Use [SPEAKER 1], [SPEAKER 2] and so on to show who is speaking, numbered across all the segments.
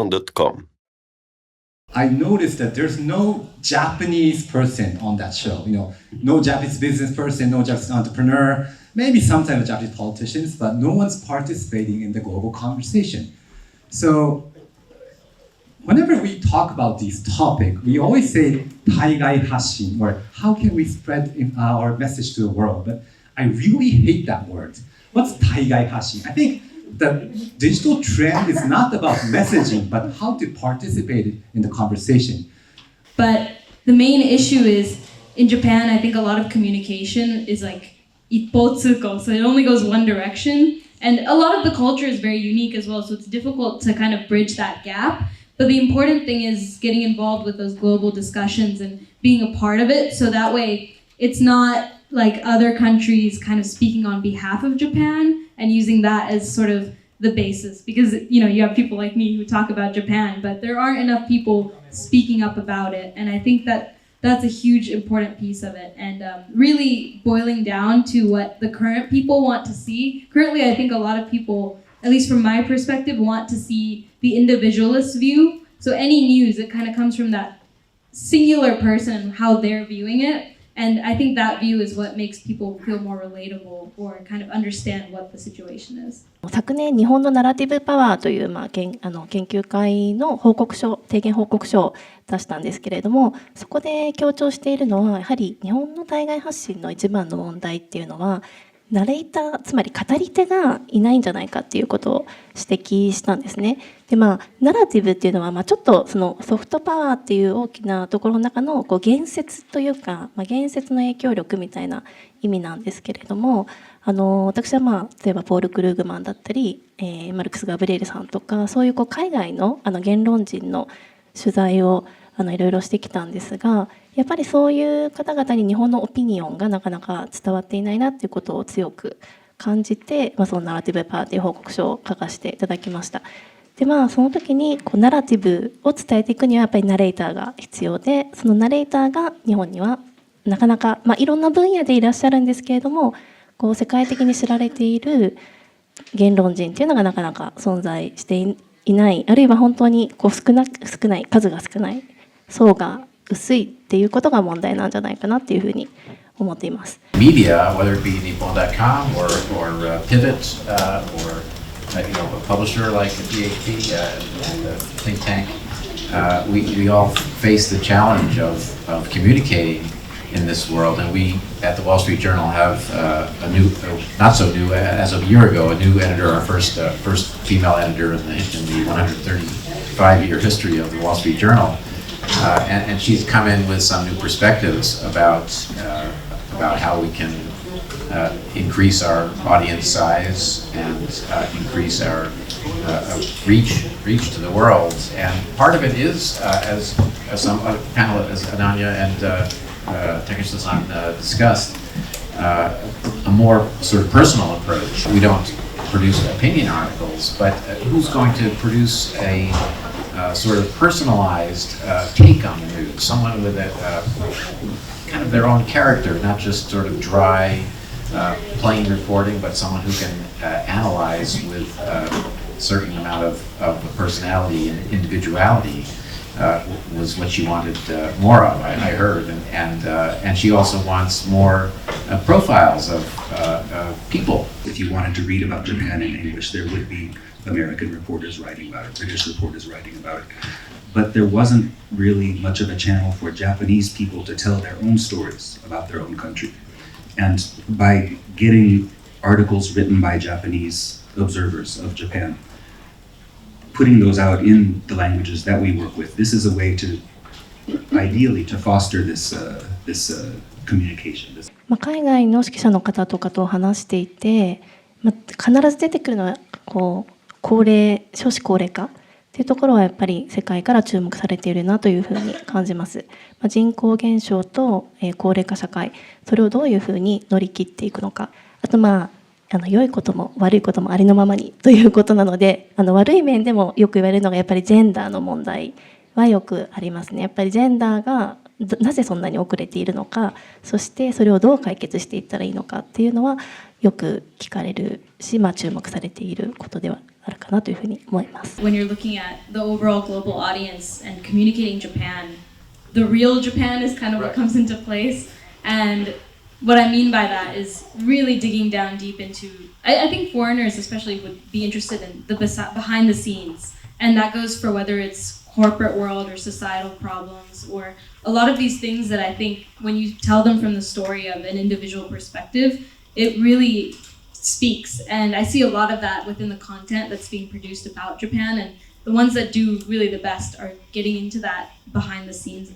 [SPEAKER 1] nippon.com.
[SPEAKER 2] I noticed that there's no Japanese person on that show. No Japanese business person, no Japanese entrepreneur, maybe sometimes Japanese politicians, but no one's participating in the global conversation. So whenever we talk about this topic, we always say 対外発信 or how can we spread our message to the world? But I really hate that word. What's 対外発信? I think the digital trend is not about messaging, but how to participate in the conversation.
[SPEAKER 3] But the main issue is, in Japan, I think a lot of communication is like 一方通行, so it only goes one direction. And a lot of the culture is very unique as well, so it's difficult to kind of bridge that gap. But the important thing is getting involved with those global discussions and being a part of it, so that way it's not like other countries kind of speaking on behalf of Japan and using that as sort of the basis. Because, you have people like me who talk about Japan, but there aren't enough people speaking up about it. And I think that that's a huge important piece of it. And really boiling down to what the current people want to see. Currently, I think a lot of people, at least from my perspective, want to see the individualist view. So any news, it kind of comes from that singular person and how they're viewing it. And I think that view is what makes people feel more relatable or kind of understand what the situation is.
[SPEAKER 4] 昨年、日本のナラティブパワーという、研究会の提言報告書を出したんですけれども、そこで強調しているのは、やはり日本の対外発信の一番の問題っていうのは、ナレーター、つまり語り手がいないんじゃないかっていうことを指摘したんですね。で、ナラティブっていうのは、ちょっとそのソフトパワーっていう大きなところの中の言説というか、言説の影響力みたいな意味なんですけれども、私は例えばポール・クルーグマンだったり、マルクス・ガブリエルさんとか、そういう海外の言論人の取材をいろいろしてきたんですが、やっぱりそういう方々に日本のオピニオンがなかなか伝わっていないなっていうことを強く感じて、そのナラティブパワーという報告書を書かせていただきました。で、その時にナラティブを伝えていくにはやっぱりナレーターが必要で、そのナレーターが日本にはなかなか、いろんな分野でいらっしゃるんですけれども、世界的に知られている言論人っていうのがなかなか存在していない、あるいは本当に少ない、数が少ない、層が薄いっていうことが問題なんじゃないかなっていうふうに思っています。
[SPEAKER 5] Media, whether it be nippon.com or PIVOT or a publisher like the PHP and the think tank, we all face the challenge of communicating in this world, and we at the Wall Street Journal have a new, not so new, as of a year ago, a new editor, our first female editor in the 135-year history of the Wall Street Journal. And she's come in with some new perspectives about how we can increase our audience size and increase our reach to the world. And part of it is, as some panelists, as Ananya and Takeshita-san discussed, a more sort of personal approach. We don't produce opinion articles, but who's going to produce a sort of personalized take on the news, someone with a kind of their own character, not just sort of dry, plain reporting, but someone who can analyze with a certain amount of personality and individuality was what she wanted more of, I heard, and she also wants more profiles of people.
[SPEAKER 6] If you wanted to read about Japan in English, there would be American reporters writing about it, British reporters writing about it. But there wasn't really much of a channel for Japanese people to tell their own stories about their own country. And by getting articles written by Japanese observers of Japan, putting those out in the languages that we work with, this is a way to, ideally, to foster this communication.
[SPEAKER 4] 海外の指揮者の方とかと話していて、必ず出てくるのは少子高齢化っていうところはやっぱり世界から注目されているなというふうに感じます。人口減少と高齢化社会、それをどういうふうに乗り切っていくのか、あと良いことも悪いこともありのままにということなので、悪い面でもよく言われるのがやっぱりジェンダーの問題はよくありますね。やっぱりジェンダーがなぜそんなに遅れているのか、そしてそれをどう解決していったらいいのかっていうのはよく聞かれるし、注目されていることではああるかなというふうに思います。
[SPEAKER 3] When you're looking at the overall global audience and communicating Japan, the real Japan is kind of what comes into place. And what I mean by that is really digging down deep into, I think foreigners especially would be interested in the behind the scenes. And that goes for whether it's corporate world or societal problems or a lot of these things that I think when you tell them from the story of an individual perspective, it really speaks. And I see a lot of that within the content that's being produced about Japan, and the ones that do really the best are getting into that behind the scenes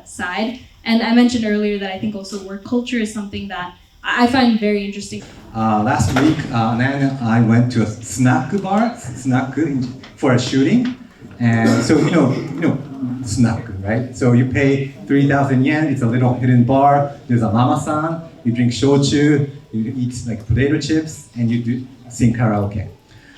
[SPEAKER 3] side. And I mentioned earlier that I think also work culture is something that I find very interesting.
[SPEAKER 2] Last week, Nan and I went to a snack bar, for a shooting. And so, snack, right? So you pay 3,000 yen, it's a little hidden bar, there's a mama-san, you drink shochu, you eat like potato chips, and you sing karaoke.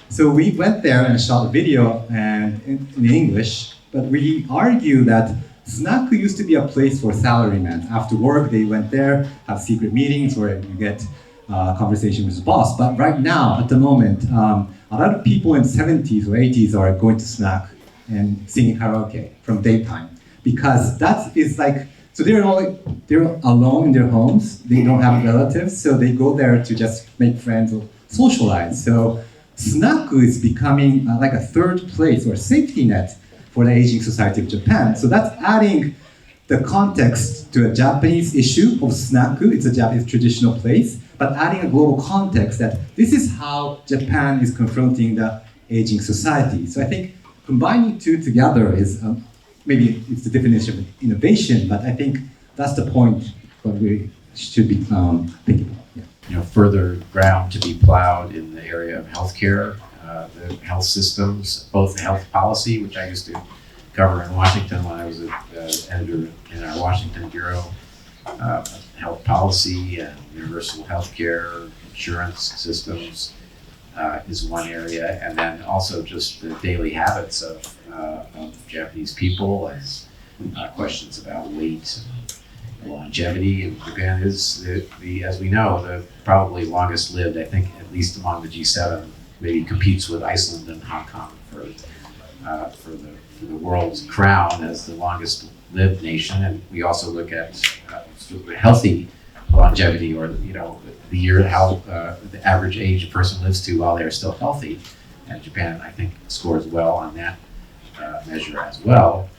[SPEAKER 2] So we went there and shot a video and in English, but we argue that snack used to be a place for salarymen. After work, they went there, have secret meetings where you get conversation with the boss. But right now, at the moment, a lot of people in 70s or 80s are going to snack and singing karaoke from daytime, because that is like, so they're alone in their homes, they don't have relatives, so they go there to just make friends or socialize. So snack is becoming like a third place or safety net for the aging society of Japan. So that's adding the context to a Japanese issue of snack. It's a Japanese traditional place, but adding a global context that this is how Japan is confronting the aging society. So I think combining two together is, maybe it's the definition of innovation, but I think that's the point what we should be thinking about. Yeah.
[SPEAKER 5] Further ground to be plowed in the area of healthcare, the health systems, both the health policy, which I used to cover in Washington when I was an editor in our Washington bureau, health policy and universal healthcare, insurance systems is one area, and then also just the daily habits of Japanese people, as questions about weight and longevity. And Japan is, as we know, the probably longest lived, I think, at least among the G7, maybe competes with Iceland and Hong Kong for the world's crown as the longest lived nation. And we also look at healthy longevity, or the year how the average age a person lives to while they're still healthy. And Japan, I think, scores well on that measure as well.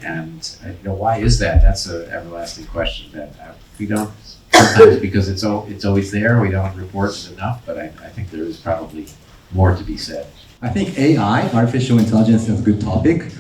[SPEAKER 5] And why is that? That's an everlasting question that we don't, sometimes because it's always there, we don't report it enough, but I think there is probably more to be said.
[SPEAKER 2] I think AI, artificial intelligence, is a good topic,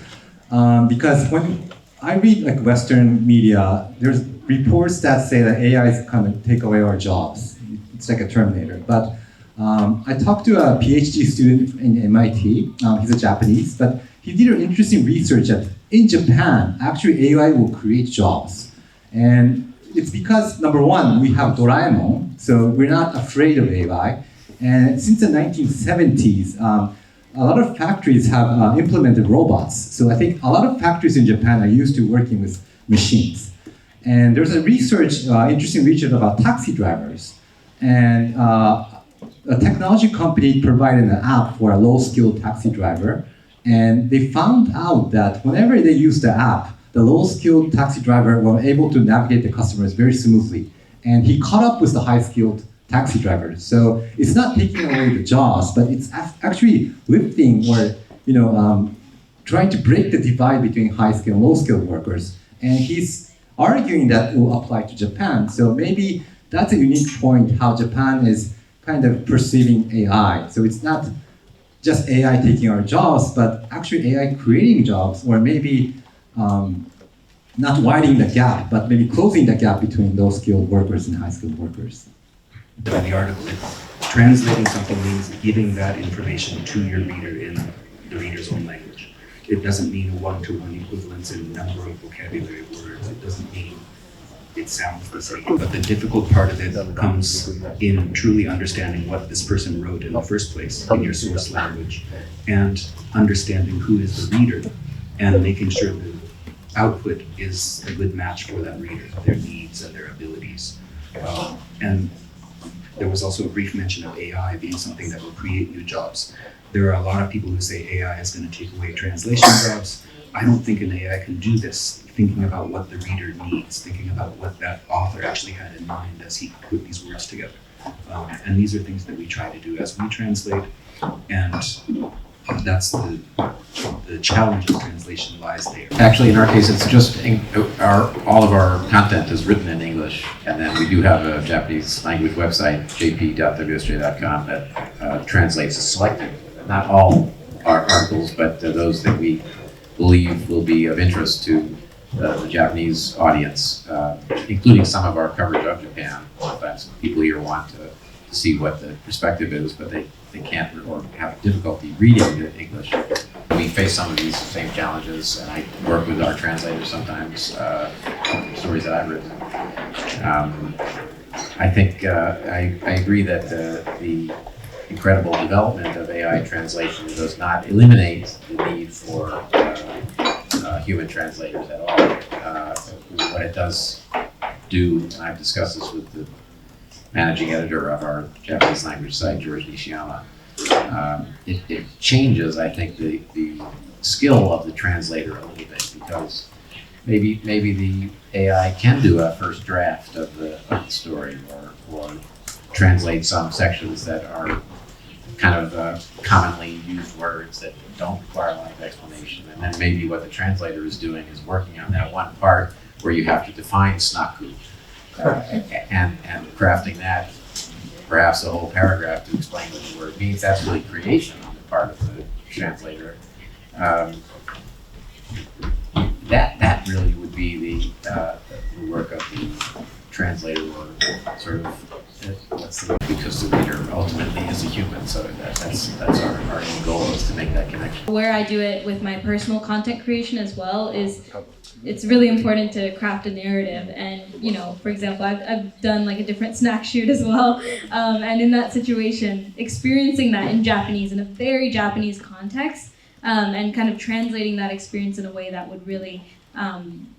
[SPEAKER 2] because when I read like Western media, there's reports that say that AI is kind of take away our jobs. It's like a Terminator. But I talked to a PhD student in MIT. He's a Japanese, but he did an interesting research that in Japan, actually AI will create jobs. And it's because, number one, we have Doraemon, so we're not afraid of AI. And since the 1970s, a lot of factories have implemented robots. So I think a lot of factories in Japan are used to working with machines. And there's a interesting research about taxi drivers. And a technology company provided an app for a low-skilled taxi driver. And they found out that whenever they use the app, the low-skilled taxi driver were able to navigate the customers very smoothly. And he caught up with the high-skilled taxi drivers. So it's not taking away the jobs, but it's actually lifting or trying to break the divide between high-skilled and low-skilled workers. And he's arguing that it will apply to Japan. So maybe that's a unique point how Japan is kind of perceiving AI. So it's not just AI taking our jobs, but actually AI creating jobs, or maybe not widening the gap, but maybe closing the gap between low-skilled workers and high-skilled workers.
[SPEAKER 6] By the article, translating something means giving that information to your reader in the reader's own language. It doesn't mean a one-to-one equivalence in number of vocabulary words. It doesn't mean it sounds the same. But the difficult part of it comes in truly understanding what this person wrote in the first place in your source language, and understanding who is the reader, and making sure the output is a good match for that reader, their needs and their abilities. And there was also a brief mention of AI being something that will create new jobs. There are a lot of people who say AI is going to take away translation jobs. I don't think an AI can do this, thinking about what the reader needs, thinking about what that author actually had in mind as he put these words together. And these are things that we try to do as we translate, and that's the challenge of translation lies there.
[SPEAKER 5] Actually, in our case, it's just all of our content is written in English, and then we do have a Japanese language website, jp.wsj.com, that translates selected, not all our articles, but those that we believe will be of interest to the Japanese audience, including some of our coverage of Japan. Sometimes people here want to see what the perspective is, but they can't or have difficulty reading the English. We face some of these same challenges, and I work with our translators sometimes, stories that I've written. I think I agree that the incredible development of AI translation does not eliminate the need for human translators at all. What it does do, and I've discussed this with the managing editor of our Japanese language site, George Nishiyama, it changes, I think, the skill of the translator a little bit, because maybe the AI can do a first draft of the story, or translate some sections that are kind of commonly used words that don't require a lot of explanation. And then maybe what the translator is doing is working on that one part where you have to define snaku, and crafting that, perhaps a whole paragraph to explain what the word means. That's really creation on the part of the translator. That really would be the work of the translator, or sort of because the reader ultimately is a human. So that's our goal, is to make that connection.
[SPEAKER 3] Where I do it with my personal content creation as well is it's really important to craft a narrative. And, for example, I've done like a different snack shoot as well. And in that situation, experiencing that in Japanese, in a very Japanese context, and kind of translating that experience in a way that would really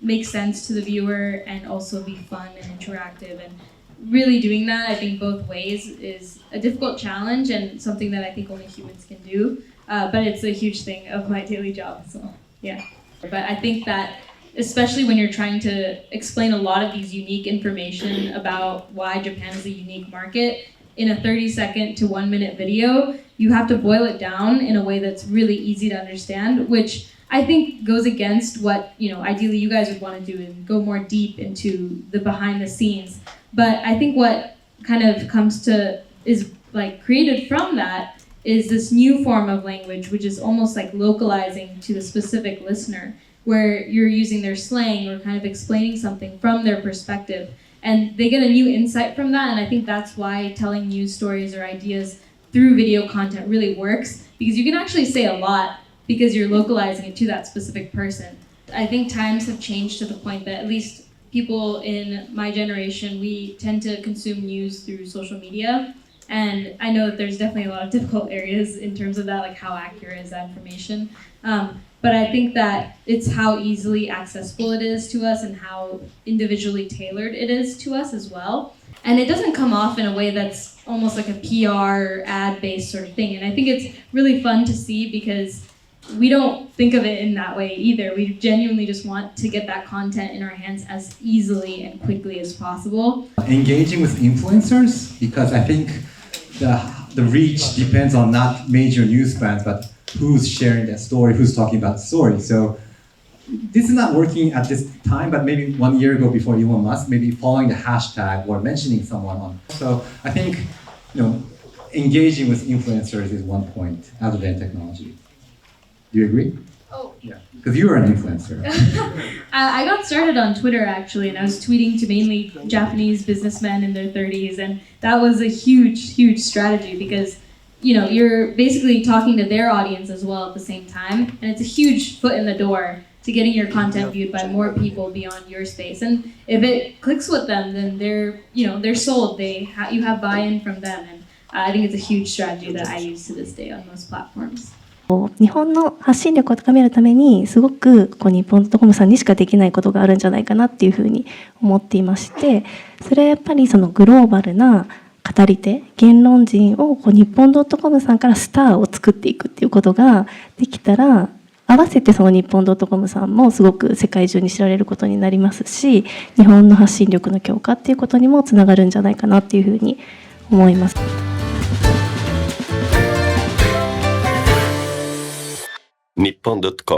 [SPEAKER 3] make sense to the viewer and also be fun and interactive. And really doing that, I think, both ways is a difficult challenge and something that I think only humans can do. But it's a huge thing of my daily job, so yeah. But I think that especially when you're trying to explain a lot of these unique information about why Japan is a unique market in a 30-second to 1-minute video, you have to boil it down in a way that's really easy to understand, which I think goes against what, ideally you guys would want to do and go more deep into the behind the scenes. But I think what kind of is like created from that is this new form of language, which is almost like localizing to the specific listener, where you're using their slang or kind of explaining something from their perspective. And they get a new insight from that, and I think that's why telling news stories or ideas through video content really works, because you can actually say a lot because you're localizing it to that specific person. I think times have changed to the point that at least people in my generation, we tend to consume news through social media. And I know that there's definitely a lot of difficult areas in terms of that, like how accurate is that information. But I think that it's how easily accessible it is to us and how individually tailored it is to us as well. And it doesn't come off in a way that's almost like a PR ad-based sort of thing. And I think it's really fun to see, because we don't think of it in that way either. We genuinely just want to get that content in our hands as easily and quickly as possible.
[SPEAKER 2] Engaging with influencers, because I think the reach depends on not major news brands, but who's sharing that story, who's talking about the story. So this is not working at this time, but maybe 1 year ago before Elon Musk, maybe following the hashtag or mentioning someone on. So I think, engaging with influencers is one point other than technology. Do you agree?
[SPEAKER 3] Oh.
[SPEAKER 2] Yeah, because you are an influencer.
[SPEAKER 3] I got started on Twitter actually, and I was tweeting to mainly Japanese businessmen in their 30s, and that was a huge, huge strategy, because you're basically talking to their audience as well at the same time, and it's a huge foot in the door to getting your content viewed by more people beyond your space. And if it clicks with them, then they're sold. You have buy-in from them, and I think it's a huge strategy that I use to this day on most platforms.
[SPEAKER 4] 日本の発信力を高めるためにすごく日本ドットコムさんにしかできないことがあるんじゃないかなっていうふうに思っていまして、それはやっぱりそのグローバルな語り手、言論人を日本ドットコムさんからスターを作っていくっていうことができたら、合わせてその日本ドットコムさんもすごく世界中に知られることになりますし、日本の発信力の強化っていうことにもつながるんじゃないかなっていうふうに思います。
[SPEAKER 1] 日本ドットコム